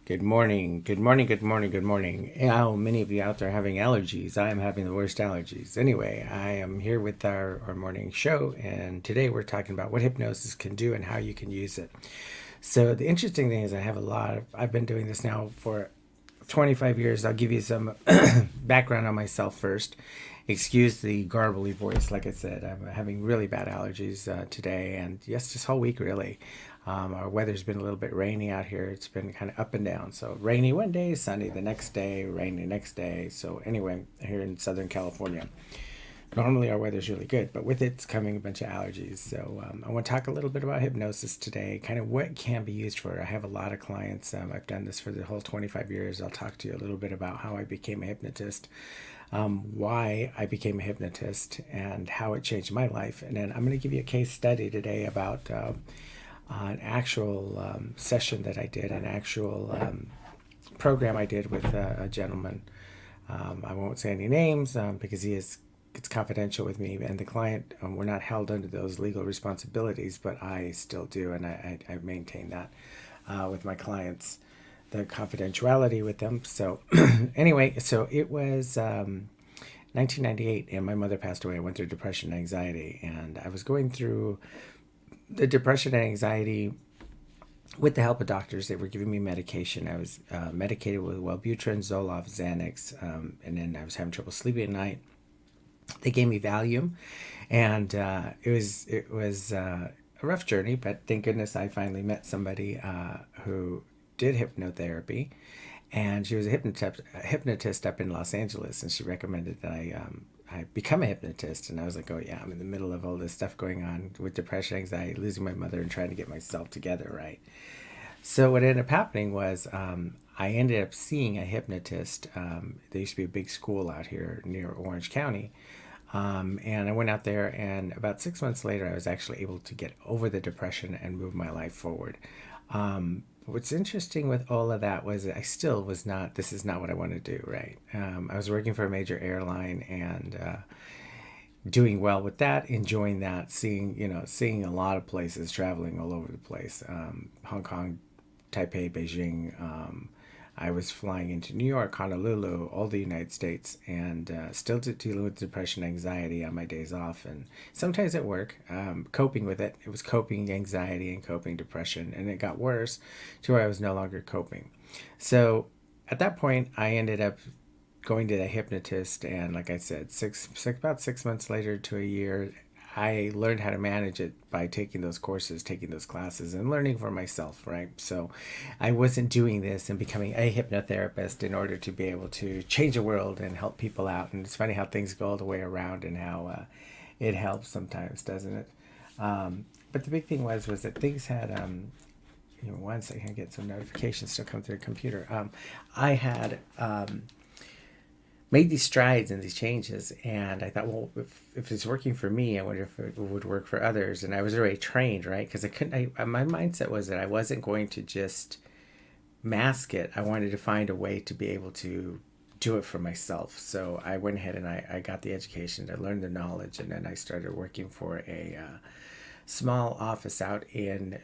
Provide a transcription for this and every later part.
Good morning, good morning, good morning, good morning. How many of you out there having allergies? I am having the worst allergies. Anyway, I am here with our morning show, and today we're talking about what hypnosis can do and how you can use it. So, the interesting thing is, I've been doing this now for 25 years. I'll give you some background on myself first. Excuse the garbly voice. Like I said, I'm having really bad allergies today, and yes, this whole week really. Our weather's been a little bit rainy out here. It's been kind of up and down. So rainy one day, sunny the next day, rainy the next day. So anyway, here in Southern California, normally our weather's really good, but with it's coming a bunch of allergies. So I want to talk a little bit about hypnosis today, kind of what it can be used for. I have a lot of clients. I've done this for the whole 25 years. I'll talk to you a little bit about how I became a hypnotist, why I became a hypnotist, and how it changed my life. And then I'm going to give you a case study today about an actual session that I did, an actual program I did with a gentleman. I won't say any names because it's confidential with me and the client. We're not held under those legal responsibilities, but I still do, and I maintain that with my clients, the confidentiality with them. So anyway, so it was 1998, and my mother passed away. I went through depression and anxiety, and I was going through the depression and anxiety with the help of doctors. They were giving me medication. I was medicated with Wellbutrin, Zoloft, Xanax, and then I was having trouble sleeping at night. They gave me Valium, and it was a rough journey. But thank goodness I finally met somebody who did hypnotherapy, and she was a hypnotist up in Los Angeles, and she recommended that I become a hypnotist. And I was like, oh yeah, I'm in the middle of all this stuff going on with depression, anxiety, losing my mother, and trying to get myself together, right? So what ended up happening was I ended up seeing a hypnotist. There used to be a big school out here near Orange County. And I went out there, and about 6 months later, I was actually able to get over the depression and move my life forward. What's interesting with all of that was that I still was not, this is not what I want to do, right? I was working for a major airline, and doing well with that, enjoying that, seeing a lot of places, traveling all over the place, Hong Kong, Taipei, Beijing. I was flying into New York, Honolulu, all the United States, and still dealing with depression, anxiety on my days off, and sometimes at work, coping with it. It was coping anxiety and coping depression, and it got worse to where I was no longer coping. So at that point, I ended up going to the hypnotist, and like I said, about 6 months later to a year, I learned how to manage it by taking those courses, taking those classes, and learning for myself, right? So I wasn't doing this and becoming a hypnotherapist in order to be able to change the world and help people out. And it's funny how things go all the way around, and how it helps sometimes, doesn't it? But the big thing was that things had, one second, I get some notifications still come through the computer. I had made these strides and these changes, and I thought, well, if it's working for me, I wonder if it would work for others. And I was already trained, right? Because my mindset was that I wasn't going to just mask it. I wanted to find a way to be able to do it for myself. So I went ahead and I got the education, I learned the knowledge, and then I started working for a small office out in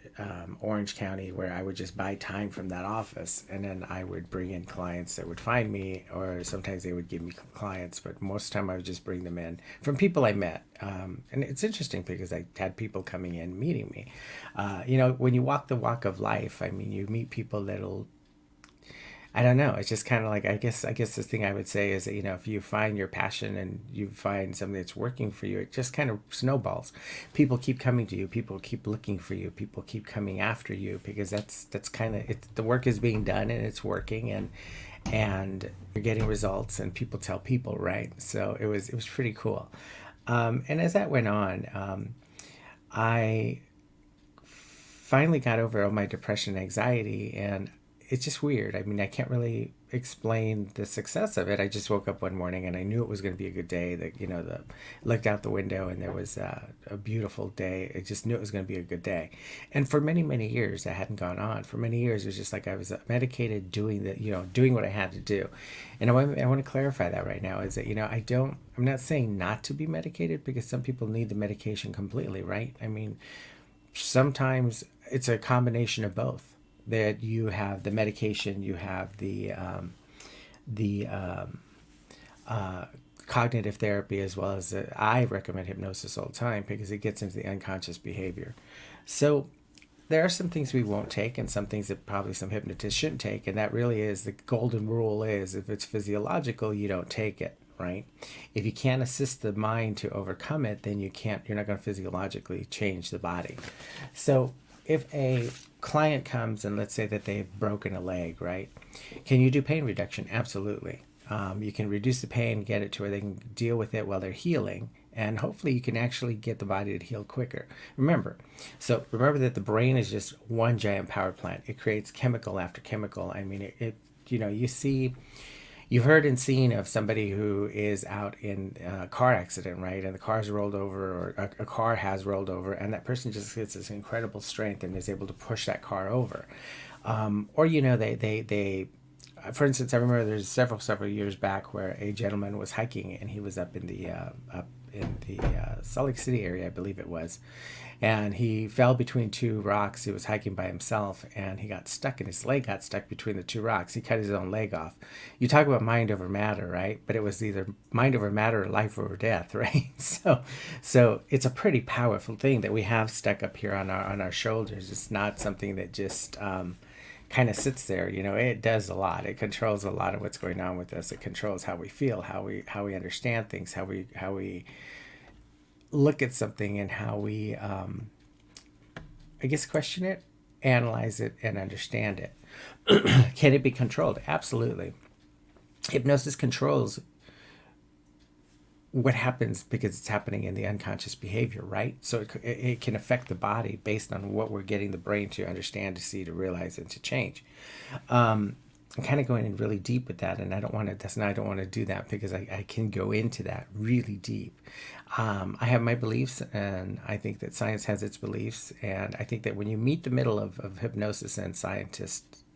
Orange County, where I would just buy time from that office, and then I would bring in clients that would find me, or sometimes they would give me clients, but most of the time I would just bring them in from people I met. And it's interesting because I had people coming in meeting me. When you walk the walk of life, I mean, you meet people that'll, I don't know. It's just kind of like, I guess this thing I would say is that, if you find your passion and you find something that's working for you, it just kind of snowballs. People keep coming to you. People keep looking for you. People keep coming after you, because that's kind of it. The work is being done, and it's working, and you're getting results, and people tell people, right? So it was pretty cool. And as that went on, I finally got over all my depression and anxiety, and it's just weird. I mean, I can't really explain the success of it. I just woke up one morning and I knew it was going to be a good day. That looked out the window and there was a beautiful day. I just knew it was going to be a good day. And for many, many years, that hadn't gone on. For many years, it was just like I was medicated, doing what I had to do. And I want to clarify that right now is that I'm not saying not to be medicated, because some people need the medication completely, right? I mean, sometimes it's a combination of both. that you have the medication, you have the cognitive therapy, as well as I recommend hypnosis all the time because it gets into the unconscious behavior. So there are some things we won't take and some things that probably some hypnotists shouldn't take, and that really is the golden rule: is if it's physiological, you don't take it, right? If you can't assist the mind to overcome it, then you're not going to physiologically change the body. So if a client comes and let's say that they've broken a leg, right? Can you do pain reduction? Absolutely. You can reduce the pain, get it to where they can deal with it while they're healing, and hopefully you can actually get the body to heal quicker. Remember that the brain is just one giant power plant. It creates chemical after chemical. I mean, you've heard and seen of somebody who is out in a car accident, right? And the car's rolled over, or a car has rolled over, and that person just gets this incredible strength and is able to push that car over. Or they for instance, I remember there's several years back where a gentleman was hiking and he was up in the Salt Lake City area, I believe it was, and he fell between two rocks. He was hiking by himself and he got stuck, and his leg got stuck between the two rocks. He cut his own leg off. You talk about mind over matter, right? But it was either mind over matter or life over death, right? So it's a pretty powerful thing that we have stuck up here on our shoulders. It's not something that just kind of sits there. It does a lot. It controls a lot of what's going on with us. It controls how we feel, how we understand things, how we look at something, and how we I guess question it, analyze it, and understand it. Can it be controlled? Absolutely. Hypnosis controls what happens because it's happening in the unconscious behavior, right? So it can affect the body based on what we're getting the brain to understand, to see, to realize, and to change. I'm kind of going in really deep with that, and I don't want to do that because I can go into that really deep. I have my beliefs, and I think that science has its beliefs, and I think that when you meet the middle of hypnosis and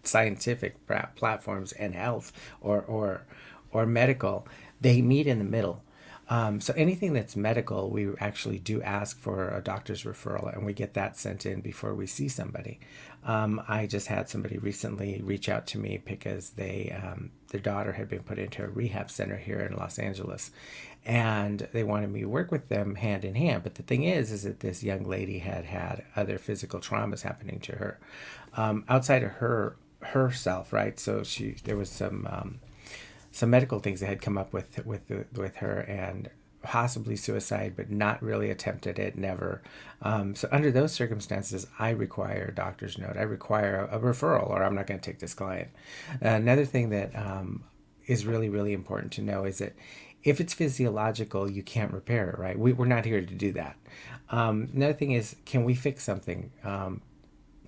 scientific platforms and health or medical, they meet in the middle. So anything that's medical, we actually do ask for a doctor's referral, and we get that sent in before we see somebody. I just had somebody recently reach out to me because their daughter had been put into a rehab center here in Los Angeles, and they wanted me to work with them hand in hand. But the thing is that this young lady had other physical traumas happening to her, outside of herself, right? So there was some medical things that had come up with her, and possibly suicide, but not really attempted it, never. So under those circumstances, I require a doctor's note. I require a referral, or I'm not going to take this client. Another thing that is really, really important to know is that if it's physiological, you can't repair it, right? We're not here to do that. Another thing is, can we fix something?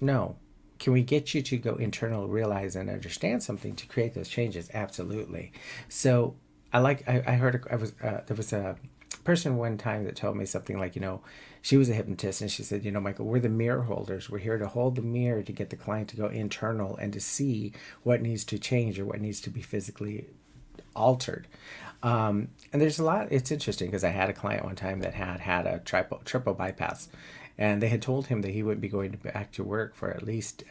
No. Can we get you to go internal, realize, and understand something to create those changes? Absolutely. So I heard there was a person one time that told me something like, she was a hypnotist, and she said, Michael, we're the mirror holders. We're here to hold the mirror to get the client to go internal and to see what needs to change or what needs to be physically altered. And there's a lot. It's interesting because I had a client one time that had a triple bypass, and they had told him that he wouldn't be going back to work for at least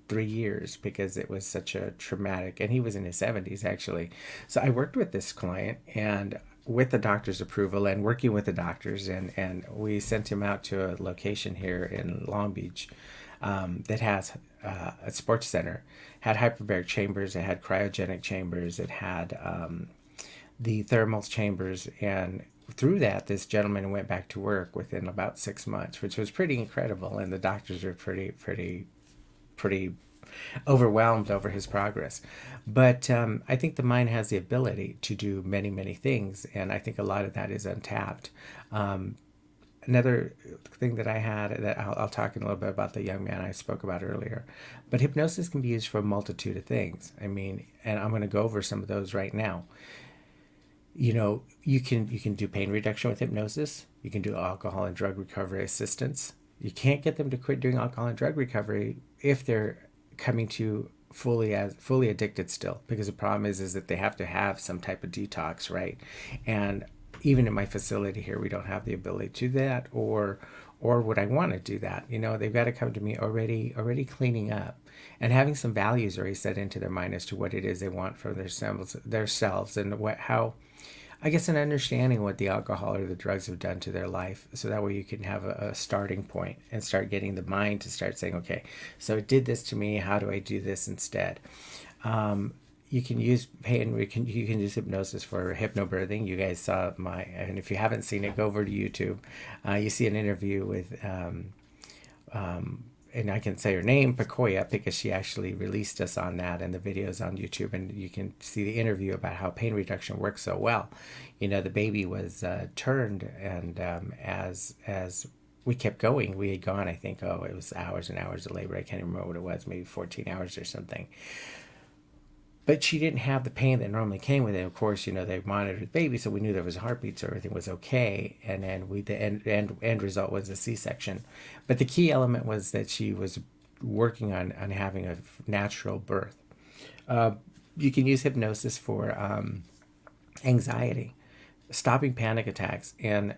3 years because it was such a traumatic, and he was in his 70s actually. So I worked with this client, and with the doctor's approval and working with the doctors, and we sent him out to a location here in Long Beach that has a sports center, had hyperbaric chambers, it had cryogenic chambers, it had the thermal chambers, and through that, this gentleman went back to work within about 6 months, which was pretty incredible, and the doctors were pretty overwhelmed over his progress. But I think the mind has the ability to do many, many things, and I think a lot of that is untapped. Another thing that I had that I'll talk in a little bit about the young man I spoke about earlier, but hypnosis can be used for a multitude of things. I mean, and I'm going to go over some of those right now. You can do pain reduction with hypnosis. You can do alcohol and drug recovery assistance. You can't get them to quit doing alcohol and drug recovery if they're coming to fully addicted still, because the problem is that they have to have some type of detox, right? And even in my facility here, we don't have the ability to do that, or or would I want to do that? They've got to come to me already cleaning up and having some values already set into their mind as to what it is they want for themselves and how I guess an understanding what the alcohol or the drugs have done to their life, so that way you can have a starting point and start getting the mind to start saying, okay, so it did this to me. How do I do this instead? You can use you can use hypnosis for hypnobirthing. You guys saw and if you haven't seen it, go over to YouTube. You see an interview with and I can say her name, Pakoya, because she actually released us on that, and the videos on YouTube, and you can see the interview about how pain reduction works so well. The baby was turned, and as we kept going, we had gone, I think, it was hours and hours of labor. I can't remember what it was, maybe 14 hours or something. But she didn't have the pain that normally came with it. Of course, they monitored the baby, so we knew there was a heartbeat, so everything was okay. And then the end result was a C-section. But the key element was that she was working on having a natural birth. You can use hypnosis for anxiety, stopping panic attacks. And,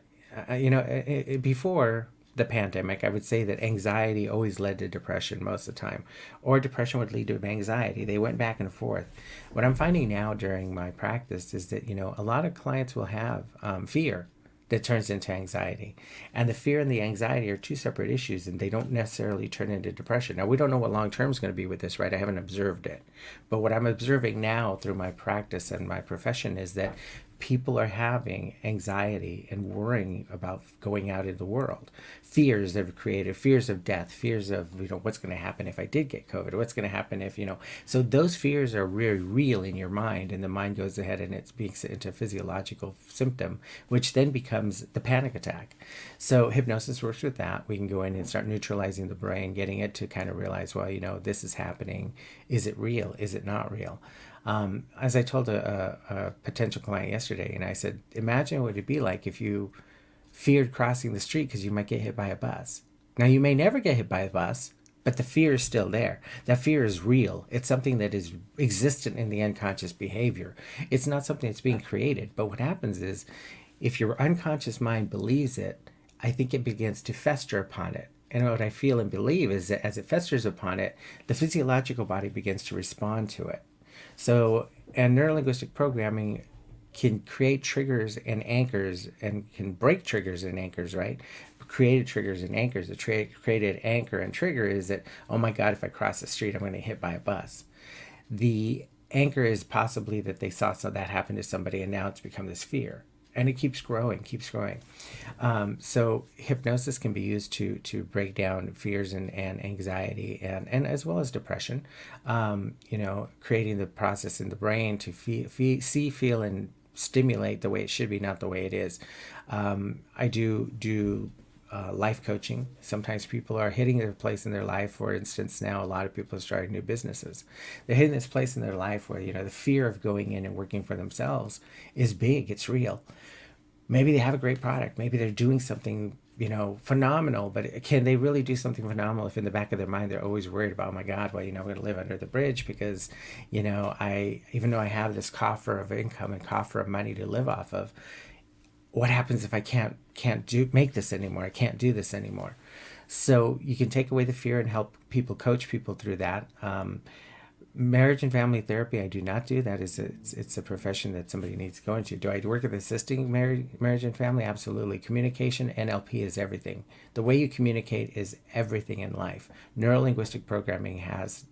before the pandemic, I would say that anxiety always led to depression most of the time, or depression would lead to anxiety. They went back and forth. What I'm finding now during my practice is that, a lot of clients will have fear that turns into anxiety. And the fear and the anxiety are two separate issues, and they don't necessarily turn into depression. Now, we don't know what long-term is going to be with this, right? I haven't observed it. But what I'm observing now through my practice and my profession is that people are having anxiety and worrying about going out in the world. Fears they've created, fears of death, fears of, what's going to happen if I did get COVID, or what's going to happen if, so those fears are very real in your mind, and the mind goes ahead and it speaks into a physiological symptom, which then becomes the panic attack. So hypnosis works with that. We can go in and start neutralizing the brain, getting it to kind of realize, well, this is happening. Is it real? Is it not real? As I told a potential client yesterday, and I said, imagine what it'd be like if you feared crossing the street because you might get hit by a bus. Now, you may never get hit by a bus, but the fear is still there. That fear is real. It's something that is existent in the unconscious behavior. It's not something that's being created. But what happens is, if your unconscious mind believes it, I think it begins to fester upon it. And what I feel and believe is that as it festers upon it, the physiological body begins to respond to it. So, and neurolinguistic programming can create triggers and anchors, and can break triggers and anchors, right? Created triggers and anchors. The created anchor and trigger is that, oh my God, if I cross the street, I'm going to get hit by a bus. The anchor is possibly that they saw that happen to somebody, and now it's become this fear. And it keeps growing. So hypnosis can be used to break down fears and anxiety and as well as depression. Creating the process in the brain to see, feel, and stimulate the way it should be, not the way it is. I do life coaching. Sometimes people are hitting their place in their life. For instance, now a lot of people are starting new businesses. They're hitting this place in their life where, the fear of going in and working for themselves is big. It's real. Maybe they have a great product. Maybe they're doing something, phenomenal, but can they really do something phenomenal if in the back of their mind they're always worried about, oh my God, well, I'm going to live under the bridge because, even though I have this coffer of income and coffer of money to live off of, what happens if I can't make this anymore? I can't do this anymore. So you can take away the fear and help people, coach people through that. Marriage and family therapy, I do not do. That is, it's a profession that somebody needs to go into. Do I work with assisting marriage and family? Absolutely. Communication, NLP is everything. The way you communicate is everything in life. Neurolinguistic programming has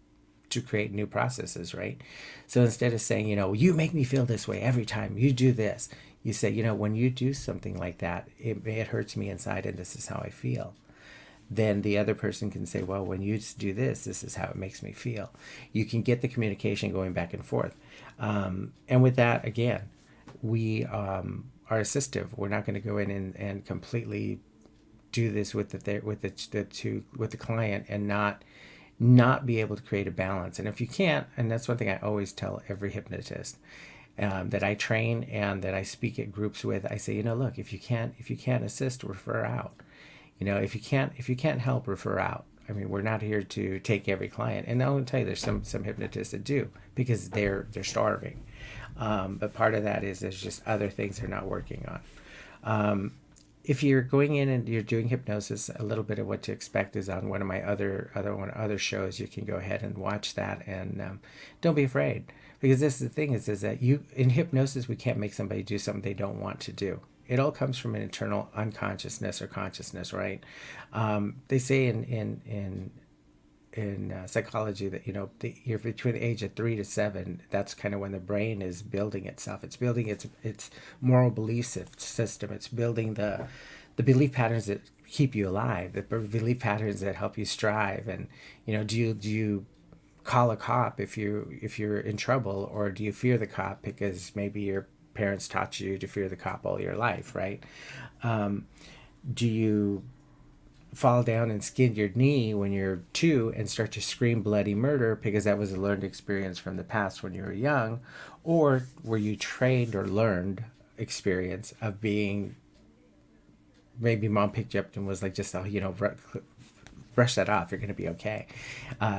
to create new processes, right? So instead of saying, you make me feel this way every time you do this, you say, when you do something like that, it hurts me inside, and this is how I feel. Then the other person can say, well, when you do this, this is how it makes me feel. You can get the communication going back and forth. And with that, again, we are assistive. We're not going to go in and completely do this with the client and not be able to create a balance. And if you can't, and that's one thing I always tell every hypnotist that I train and that I speak at groups with, I say, look, if you can't assist, refer out. If you can't help, refer out. I mean, we're not here to take every client. And I'll tell you, there's some hypnotists that do, because they're starving. But part of that is there's just other things they're not working on. if you're going in and you're doing hypnosis, a little bit of what to expect is on one of my other shows. You can go ahead and watch that, and don't be afraid, because this is the thing is that you in hypnosis we can't make somebody do something they don't want to do. It all comes from an internal unconsciousness or consciousness, right? They say in psychology that you're between the age of 3 to 7. That's kind of when the brain is building itself. It's building its moral belief system. It's building the belief patterns that keep you alive, the belief patterns that help you strive. And do you call a cop if you're in trouble, or do you fear the cop because maybe your parents taught you to fear the cop all your life, right? Do you fall down and skin your knee when you're 2 and start to scream bloody murder because that was a learned experience from the past when you were young? Or were you trained or learned experience of being, maybe mom picked you up and was like, just brush that off, you're going to be okay.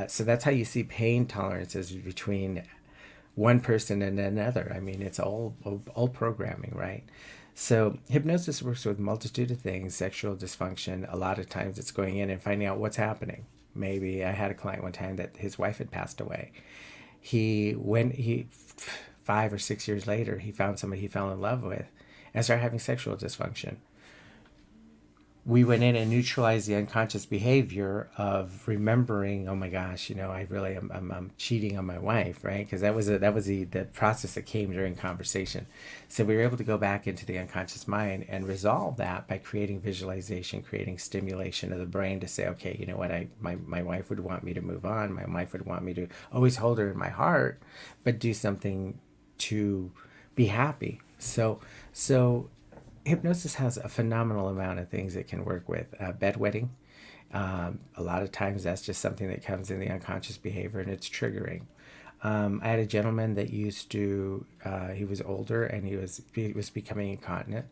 So that's how you see pain tolerances between one person and another. I mean, it's all programming, right? So hypnosis works with a multitude of things. Sexual dysfunction, a lot of times it's going in and finding out what's happening. Maybe I had a client one time that his wife had passed away. He 5 or 6 years later, he found somebody he fell in love with and started having sexual dysfunction. We went in and neutralized the unconscious behavior of remembering, oh my gosh, I really am, I'm cheating on my wife, right? Because that was the process that came during conversation. So we were able to go back into the unconscious mind and resolve that by creating visualization, creating stimulation of the brain to say, okay, you know what, my wife would want me to move on. My wife would want me to always hold her in my heart, but do something to be happy. So hypnosis has a phenomenal amount of things it can work with. Bedwetting. A lot of times that's just something that comes in the unconscious behavior and it's triggering. I had a gentleman that used to, he was older and he was becoming incontinent,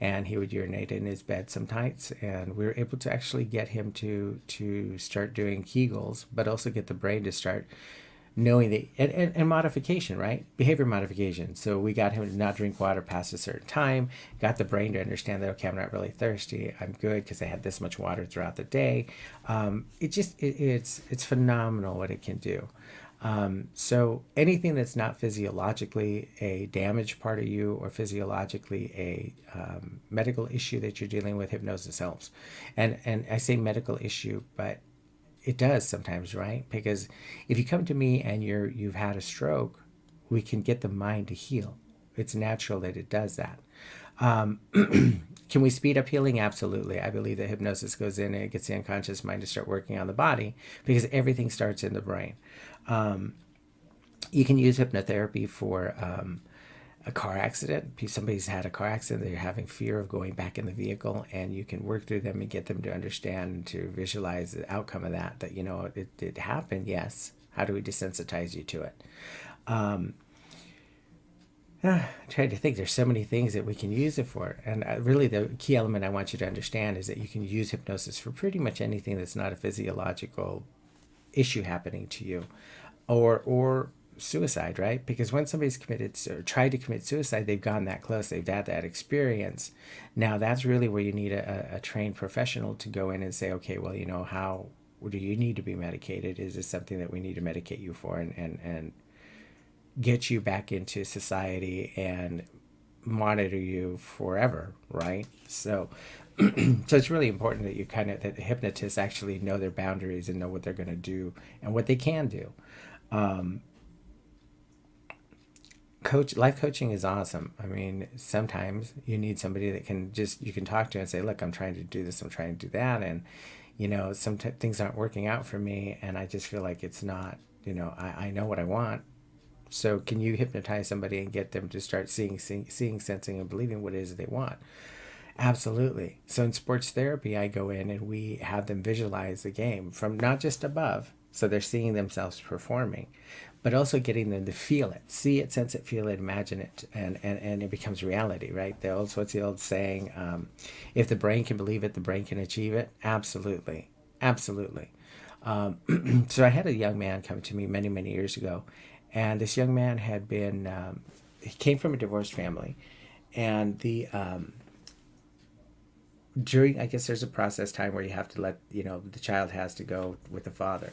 and he would urinate in his bed sometimes. And we were able to actually get him to start doing Kegels, but also get the brain to start knowing that, and modification, right? Behavior modification. So we got him to not drink water past a certain time, got the brain to understand that, okay, I'm not really thirsty, I'm good because I had this much water throughout the day. It's phenomenal what it can do. So anything that's not physiologically a damaged part of you or physiologically a medical issue that you're dealing with, hypnosis helps. And I say medical issue, but it does sometimes, right? Because if you come to me and you've had a stroke, we can get the mind to heal. It's natural that it does that. Can we speed up healing? Absolutely. I believe that hypnosis goes in and it gets the unconscious mind to start working on the body, because everything starts in the brain. You can use hypnotherapy for a car accident. Somebody's had a car accident, they're having fear of going back in the vehicle, and you can work through them and get them to understand and to visualize the outcome of that it happened. Yes, how do we desensitize you to it? I'm trying to think, there's so many things that we can use it for, and really the key element I want you to understand is that you can use hypnosis for pretty much anything that's not a physiological issue happening to you, or suicide, right? Because when somebody's committed or tried to commit suicide, they've gone that close, they've had that experience. Now that's really where you need a trained professional to go in and say, okay, well, how do you need to be medicated? Is this something that we need to medicate you for, and get you back into society and monitor you forever, right? So so it's really important that that the hypnotists actually know their boundaries and know what they're going to do and what they can do. Life coaching is awesome. I mean, sometimes you need somebody that you can talk to and say, look, I'm trying to do this, I'm trying to do that, and some things aren't working out for me, and I just feel like it's not, I know what I want. So can you hypnotize somebody and get them to start seeing, sensing, and believing what it is they want? Absolutely. So in sports therapy, I go in and we have them visualize the game from not just above, so they're seeing themselves performing, but also getting them to feel it, see it, sense it, feel it, imagine it, and it becomes reality, right? What's the old saying? If the brain can believe it, the brain can achieve it. Absolutely. Absolutely. So I had a young man come to me many, many years ago, and this young man had been, he came from a divorced family, and during, I guess there's a process time where you have to let, the child has to go with the father.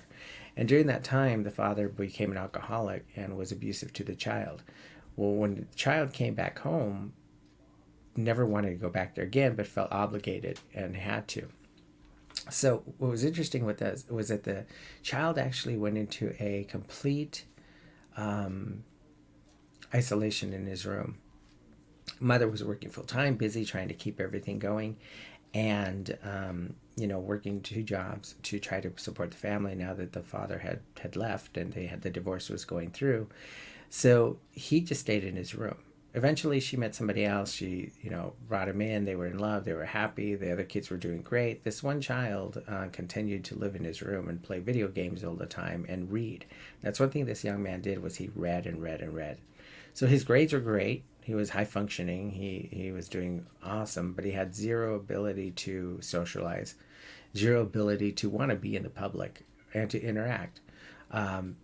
And during that time, the father became an alcoholic and was abusive to the child. Well, when the child came back home, never wanted to go back there again, but felt obligated and had to. So what was interesting with that was that the child actually went into a complete isolation in his room. Mother was working full time, busy trying to keep everything going, and working two jobs to try to support the family now that the father had left and the divorce was going through. So he just stayed in his room. Eventually she met somebody else. She brought him in. They were in love. They were happy. The other kids were doing great. This one child continued to live in his room and play video games all the time and read. That's one thing this young man did, was he read and read and read. So his grades were great. He was high functioning. He was doing awesome, but he had zero ability to socialize, zero ability to want to be in the public and to interact.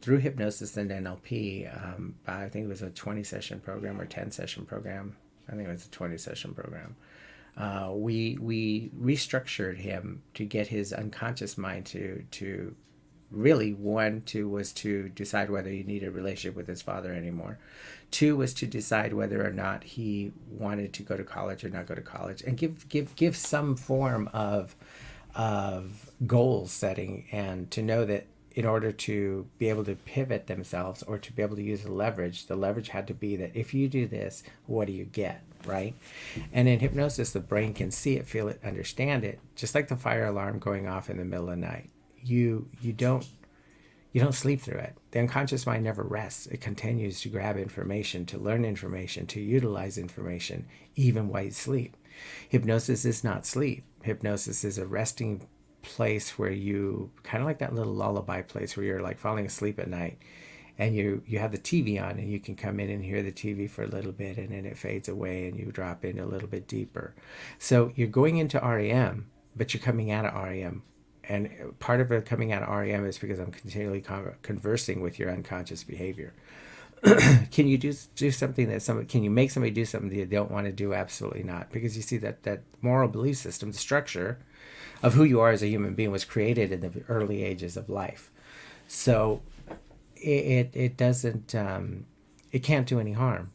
Through hypnosis and NLP, I think it was a 20 session program or 10 session program. I think it was a 20 session program. We restructured him to get his unconscious mind to really, was to decide whether he needed a relationship with his father anymore. Two was to decide whether or not he wanted to go to college or not go to college, and give some form of goal setting, and to know that in order to be able to pivot themselves or to be able to use the leverage had to be that if you do this, what do you get, right? And in hypnosis, the brain can see it, feel it, understand it, just like the fire alarm going off in the middle of the night. You don't sleep through it. The unconscious mind never rests. It continues to grab information, to learn information, to utilize information, even while you sleep. Hypnosis is not sleep. Hypnosis is a resting place where you, kind of like that little lullaby place where you're like falling asleep at night, and you have the TV on, and you can come in and hear the TV for a little bit, and then it fades away and you drop in a little bit deeper. So you're going into REM, but you're coming out of REM. And part of it coming out of REM is because I'm continually conversing with your unconscious behavior. Can you do something can you make somebody do something that you don't want to do? Absolutely not. Because you see that moral belief system, the structure of who you are as a human being, was created in the early ages of life. So it doesn't, it can't do any harm.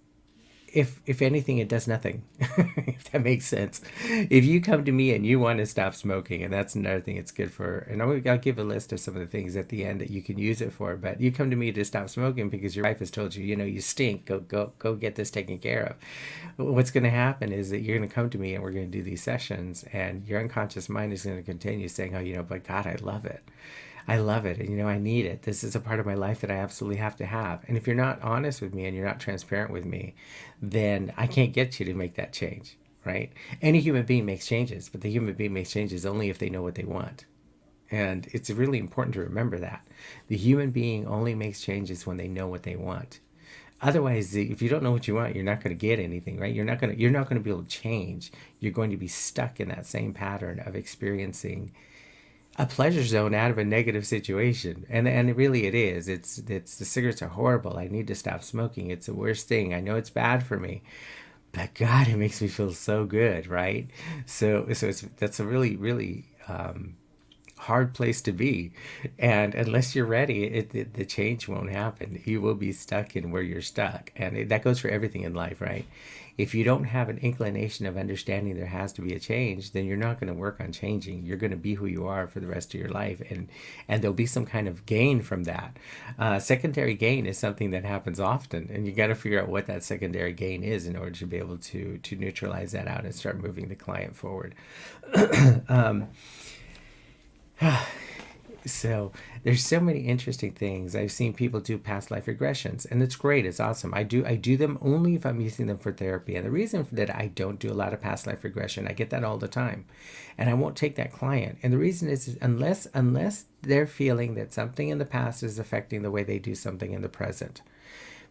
If anything, it does nothing, if that makes sense. If you come to me and you want to stop smoking, and that's another thing it's good for, and I'll give a list of some of the things at the end that you can use it for, but you come to me to stop smoking because your wife has told you, you stink, go get this taken care of. What's going to happen is that you're going to come to me and we're going to do these sessions, and your unconscious mind is going to continue saying, oh, but God, I love it. I love it, and I need it. This is a part of my life that I absolutely have to have. And if you're not honest with me and you're not transparent with me, then I can't get you to make that change, right? Any human being makes changes, but the human being makes changes only if they know what they want. And it's really important to remember that. The human being only makes changes when they know what they want. Otherwise, if you don't know what you want, you're not going to get anything, right? You're not going to be able to change. You're going to be stuck in that same pattern of experiencing a pleasure zone out of a negative situation. And really it is. It's the cigarettes are horrible. I need to stop smoking. It's the worst thing. I know it's bad for me, but God, it makes me feel so good, right? So that's a really, really hard place to be. And unless you're ready, the change won't happen. You will be stuck in where you're stuck. And that goes for everything in life, right? If you don't have an inclination of understanding there has to be a change, then you're not going to work on changing. You're going to be who you are for the rest of your life, and there'll be some kind of gain from that. Secondary gain is something that happens often, and you got to figure out what that secondary gain is in order to be able to neutralize that out and start moving the client forward. So there's so many interesting things. I've seen people do past life regressions, and it's great. It's awesome. I do them only if I'm using them for therapy. And the reason that I don't do a lot of past life regression, I get that all the time, and I won't take that client. And the reason is unless they're feeling that something in the past is affecting the way they do something in the present.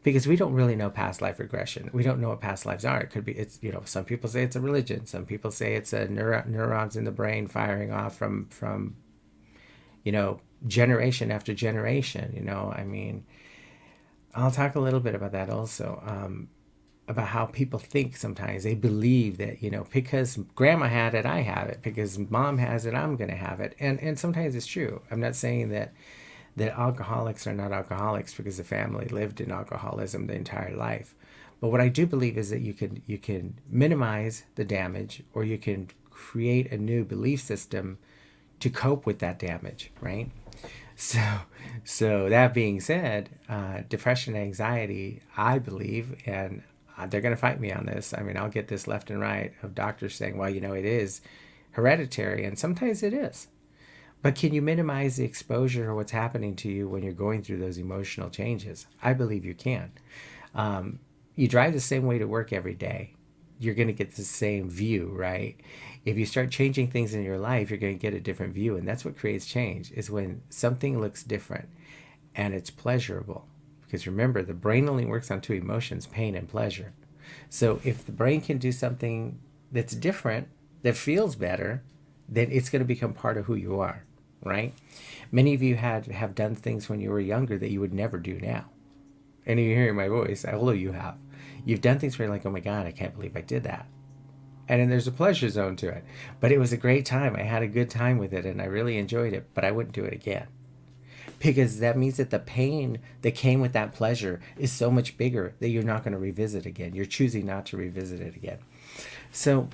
Because we don't really know past life regression. We don't know what past lives are. It could be, some people say it's a religion. Some people say it's a neurons in the brain firing off from generation after generation. I'll talk a little bit about that also. about how people think sometimes. They believe that, because grandma had it, I have it. Because mom has it, I'm going to have it. And sometimes it's true. I'm not saying that alcoholics are not alcoholics because the family lived in alcoholism the entire life. But what I do believe is that you can minimize the damage, or you can create a new belief system to cope with that damage, right? So, so that being said, depression, anxiety, I believe, and they're going to fight me on this. I mean, I'll get this left and right of doctors saying, well, it is hereditary, and sometimes it is. But can you minimize the exposure or what's happening to you when you're going through those emotional changes? I believe you can. You drive the same way to work every day, you're going to get the same view, right? If you start changing things in your life, you're going to get a different view. And that's what creates change, is when something looks different and it's pleasurable. Because remember, the brain only works on two emotions, pain and pleasure. So if the brain can do something that's different, that feels better, then it's going to become part of who you are, right? Many of you have done things when you were younger that you would never do now. And you're hearing my voice, all of you have. You've done things where you're like, oh my God, I can't believe I did that. And then there's a pleasure zone to it. But it was a great time. I had a good time with it and I really enjoyed it, but I wouldn't do it again. Because that means that the pain that came with that pleasure is so much bigger that you're not going to revisit again. You're choosing not to revisit it again. So,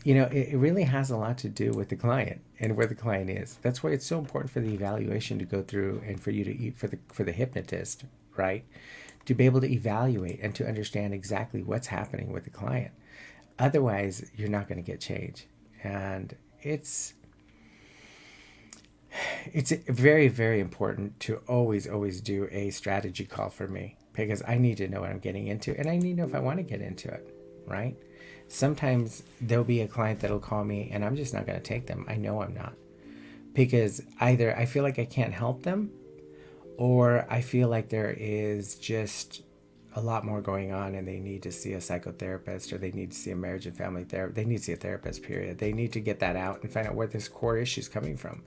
it really has a lot to do with the client and where the client is. That's why it's so important for the evaluation to go through, and for you to eat for the hypnotist, right? To be able to evaluate and to understand exactly what's happening with the client. Otherwise, you're not going to get change. And it's very, very important to always do a strategy call for me, because I need to know what I'm getting into, and I need to know if I want to get into it, right? Sometimes there'll be a client that'll call me and I'm just not going to take them. I know I'm not, because either I feel like I can't help them, or I feel like there is just a lot more going on and they need to see a psychotherapist, or they need to see a marriage and family therapist. They need to see a therapist, period. They need to get that out and find out where this core issue is coming from.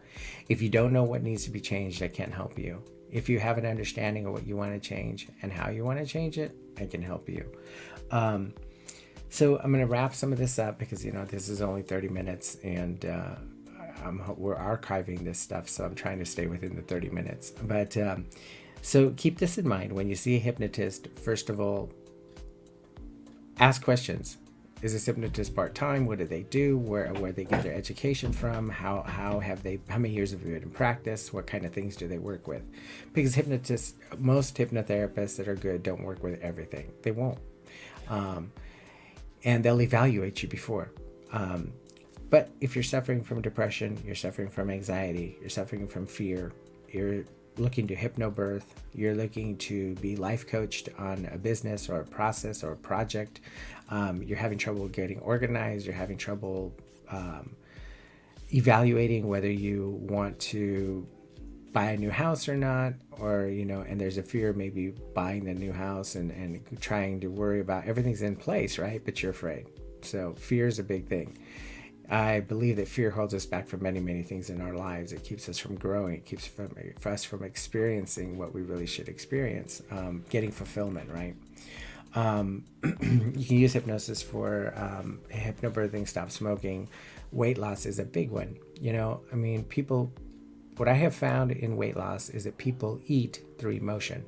If you don't know what needs to be changed, I can't help you. If you have an understanding of what you want to change and how you want to change it, I can help you. So I'm going to wrap some of this up, because, this is only 30 minutes and we're archiving this stuff. So I'm trying to stay within the 30 minutes. But so keep this in mind. When you see a hypnotist, first of all, ask questions. Is this hypnotist part-time? What do they do? Where they get their education from? How many years have they been in practice? What kind of things do they work with? Because hypnotists, most hypnotherapists that are good don't work with everything. They won't. And they'll evaluate you before. But if you're suffering from depression, you're suffering from anxiety, you're suffering from fear, you're looking to hypnobirth, you're looking to be life coached on a business or a process or a project, you're having trouble getting organized, you're having trouble evaluating whether you want to buy a new house or not, or, and there's a fear of maybe buying the new house and trying to worry about everything's in place, right? But you're afraid. So fear is a big thing. I believe that fear holds us back from many, many things in our lives. It keeps us from growing. It keeps us from experiencing what we really should experience, getting fulfillment, right? You can use hypnosis for hypnobirthing, stop smoking. Weight loss is a big one. What I have found in weight loss is that people eat through emotion.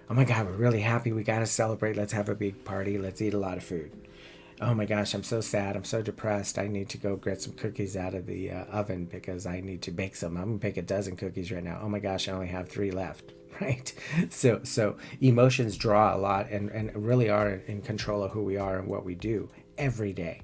Oh my God, we're really happy. We got to celebrate. Let's have a big party. Let's eat a lot of food. Oh my gosh, I'm so sad. I'm so depressed. I need to go get some cookies out of the oven because I need to bake some. I'm going to bake a dozen cookies right now. Oh my gosh, I only have 3 left, right? So emotions draw a lot and really are in control of who we are and what we do every day.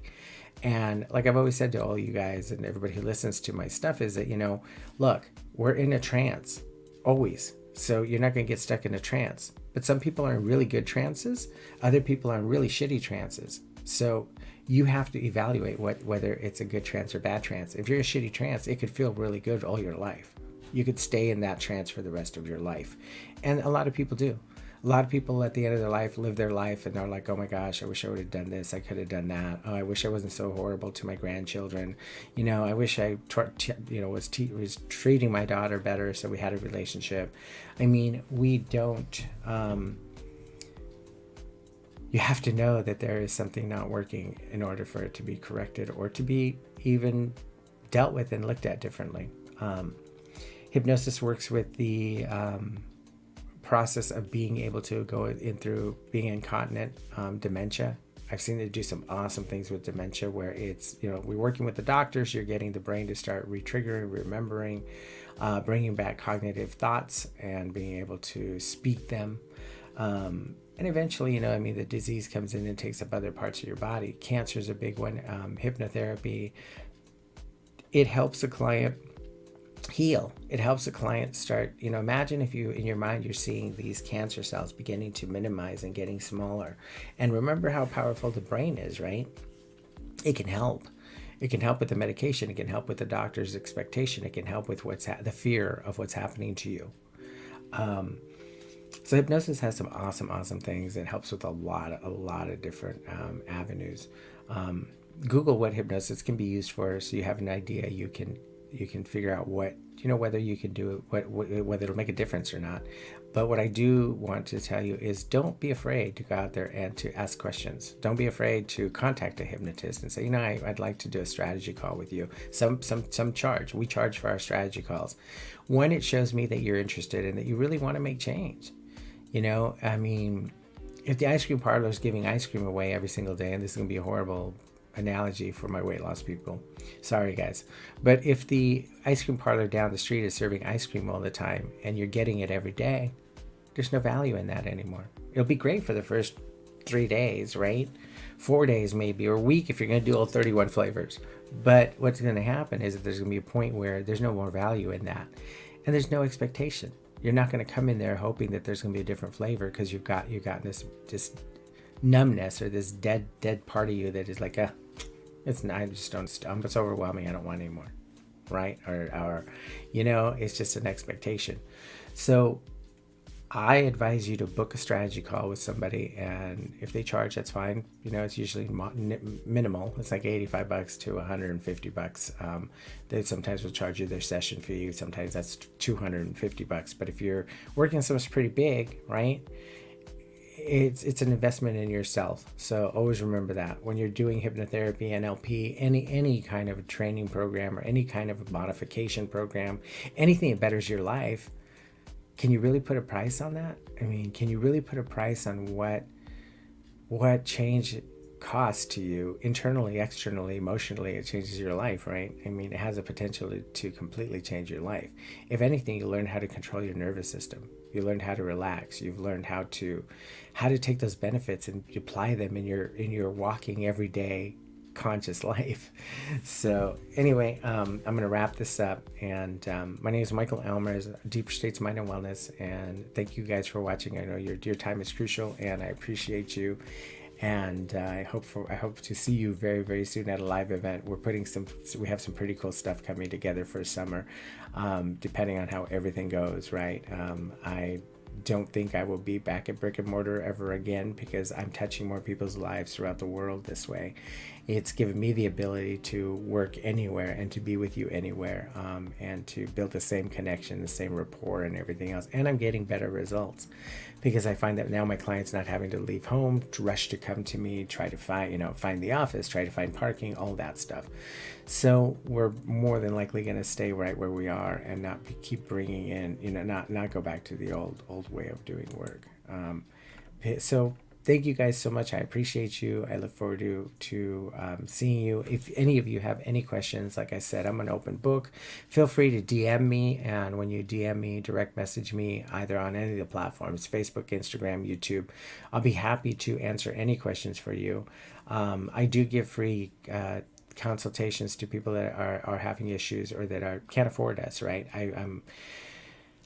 And like I've always said to all you guys and everybody who listens to my stuff is that, look, we're in a trance, always. So you're not going to get stuck in a trance. But some people are in really good trances. Other people are in really shitty trances. So you have to evaluate whether it's a good trance or bad trance. If you're in a shitty trance, it could feel really good all your life. You could stay in that trance for the rest of your life. And a lot of people do. A lot of people at the end of their life live their life and they're like, oh my gosh, I wish I would have done this. I could have done that. Oh, I wish I wasn't so horrible to my grandchildren. I wish I was treating my daughter better so we had a relationship. I mean, we don't... you have to know that there is something not working in order for it to be corrected or to be even dealt with and looked at differently. Hypnosis works with the process of being able to go in through being incontinent, dementia. I've seen it do some awesome things with dementia where it's, we're working with the doctors, you're getting the brain to start re-triggering, remembering, bringing back cognitive thoughts and being able to speak them. And eventually, the disease comes in and takes up other parts of your body. Cancer is a big one. Hypnotherapy, it helps a client heal. It helps a client start, imagine if you, in your mind, you're seeing these cancer cells beginning to minimize and getting smaller. And remember how powerful the brain is, right? It can help. It can help with the medication. It can help with the doctor's expectation. It can help with the fear of what's happening to you. So hypnosis has some awesome things. It helps with a lot of different avenues. Google what hypnosis can be used for, so you have an idea. You can figure out what, whether you can do it, whether it'll make a difference or not. But what I do want to tell you is, don't be afraid to go out there and to ask questions. Don't be afraid to contact a hypnotist and say, I'd like to do a strategy call with you. Some charge. We charge for our strategy calls. One, it shows me that you're interested and that you really want to make change. If the ice cream parlor is giving ice cream away every single day, and this is going to be a horrible analogy for my weight loss people, sorry guys, but if the ice cream parlor down the street is serving ice cream all the time and you're getting it every day, there's no value in that anymore. It'll be great for the first 3 days, right? 4 days maybe, or a week if you're going to do all 31 flavors. But what's going to happen is that there's going to be a point where there's no more value in that, and there's no expectation. You're not going to come in there hoping that there's going to be a different flavor, because you've got this numbness or this dead part of you that is like, it's overwhelming. I don't want any more, right? Or it's just an expectation. So I advise you to book a strategy call with somebody, and if they charge, that's fine. It's usually minimal. It's like $85 to $150. They sometimes will charge you their session fee. Sometimes that's $250. But if you're working on something pretty big, right, it's an investment in yourself. So always remember that when you're doing hypnotherapy, NLP, any kind of a training program or any kind of a modification program, anything that betters your life. Can you really put a price on that? Can you really put a price on what change costs to you internally, externally, emotionally? It changes your life, right? It has a potential to completely change your life. If anything, you learn how to control your nervous system. You learn how to relax. You've learned how to take those benefits and apply them in your walking everyday conscious life. So anyway, I'm going to wrap this up, and my name is Michael Elmers, Deeper States Mind and Wellness, and thank you guys for watching. I know your time is crucial, and I appreciate you, and I hope to see you very, very soon at a live event. We have some pretty cool stuff coming together for summer, depending on how everything goes, right? I don't think I will be back at brick and mortar ever again, because I'm touching more people's lives throughout the world this way. It's given me the ability to work anywhere and to be with you anywhere, and to build the same connection, the same rapport and everything else. And I'm getting better results, because I find that now my clients not having to leave home to rush to come to me, try to find the office, try to find parking, all that stuff. So we're more than likely going to stay right where we are and not keep bringing in, not go back to the old way of doing work. So thank you guys so much. I appreciate you. I look forward to seeing you. If any of you have any questions, like I said, I'm an open book. Feel free to DM me, and when you DM me, direct message me either on any of the platforms, Facebook, Instagram, YouTube. I'll be happy to answer any questions for you. I do give free consultations to people that are having issues or that can't afford us, right?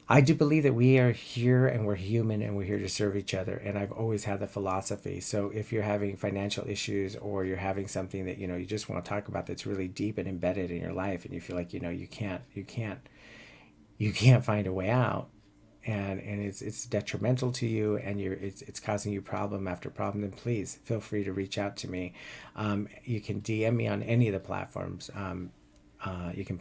I do believe that we are here and we're human and we're here to serve each other. And I've always had the philosophy. So if you're having financial issues, or you're having something that, you just want to talk about that's really deep and embedded in your life, and you feel like, you can't find a way out, and it's detrimental to you, and it's causing you problem after problem, then please feel free to reach out to me. You can DM me on any of the platforms. You can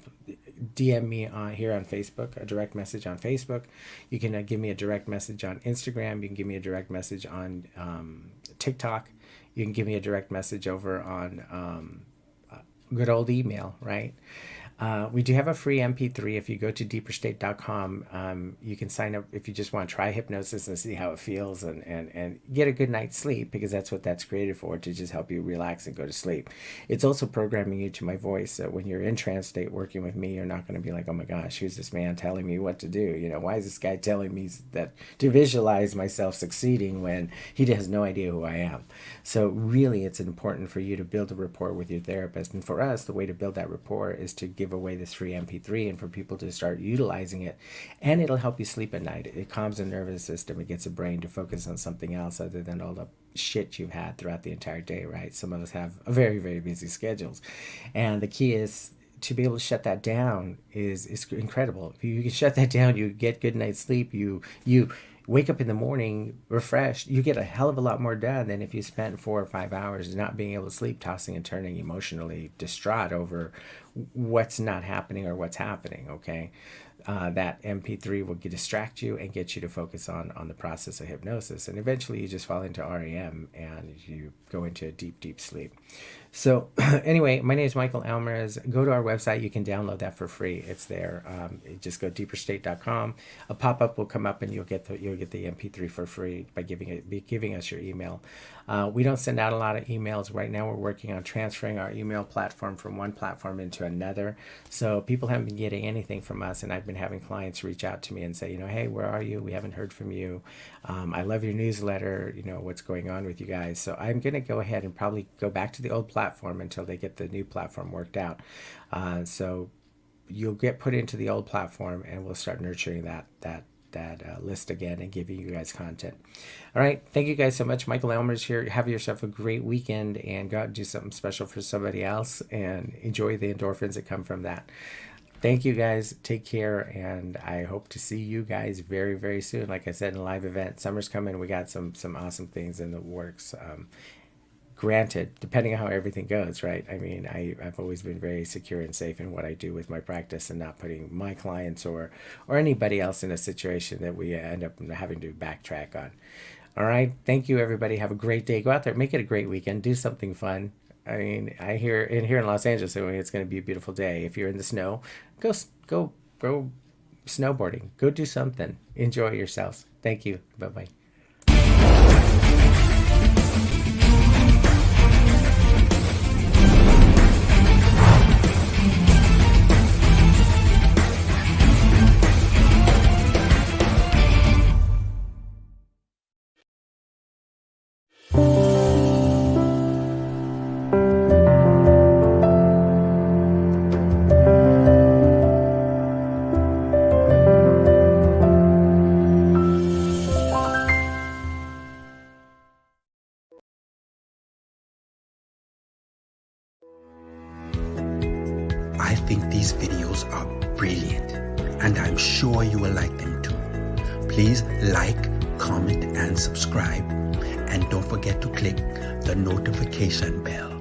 DM me here on Facebook, a direct message on Facebook. You can give me a direct message on Instagram. You can give me a direct message on TikTok. You can give me a direct message over on good old email, right? We do have a free MP3. If you go to deeperstate.com, you can sign up if you just want to try hypnosis and see how it feels and get a good night's sleep, because that's what that's created for, to just help you relax and go to sleep. It's also programming you to my voice. So when you're in trance state working with me, you're not going to be like, oh my gosh, who's this man telling me what to do? You know, why is this guy telling me that to visualize myself succeeding when he has no idea who I am? So really, it's important for you to build a rapport with your therapist. And for us, the way to build that rapport is to give away this free MP3 and for people to start utilizing it, and it'll help you sleep at night. It calms the nervous system. It gets the brain to focus on something else other than all the shit you've had throughout the entire day, right? Some of us have very, very busy schedules, and the key is to be able to shut that down is incredible. If you can shut that down, you get good night's sleep, you wake up in the morning refreshed, you get a hell of a lot more done than if you spent 4 or 5 hours not being able to sleep, tossing and turning, emotionally distraught over what's not happening or what's happening, okay? That MP3 will distract you and get you to focus on the process of hypnosis. And eventually you just fall into REM and you go into a deep, deep sleep. So anyway, my name is Michael Almaraz. Go to our website. You can download that for free. It's there. Just go deeperstate.com. A pop-up will come up and you'll get the MP3 for free by giving us your email. We don't send out a lot of emails. Right now we're working on transferring our email platform from one platform into another. So people haven't been getting anything from us, and I've been having clients reach out to me and say, hey, where are you? We haven't heard from you. I love your newsletter. What's going on with you guys? So I'm going to go ahead and probably go back to the old platform until they get the new platform worked out. So you'll get put into the old platform, and we'll start nurturing that list again and giving you guys content. All right, thank you guys so much. Michael Elmer's here. Have yourself a great weekend and go out and do something special for somebody else and enjoy the endorphins that come from that. Thank you guys. Take care, and I hope to see you guys very, very soon. Like I said, in a live event. Summer's coming. We got some awesome things in the works. Granted, depending on how everything goes, right? I mean, I've always been very secure and safe in what I do with my practice and not putting my clients or anybody else in a situation that we end up having to backtrack on. All right. Thank you, everybody. Have a great day. Go out there. Make it a great weekend. Do something fun. I mean, here in Los Angeles, I mean, it's going to be a beautiful day. If you're in the snow, go snowboarding. Go do something. Enjoy yourselves. Thank you. Bye-bye. I think these videos are brilliant, and I'm sure you will like them too. Please like, comment, and subscribe, and don't forget to click the notification bell.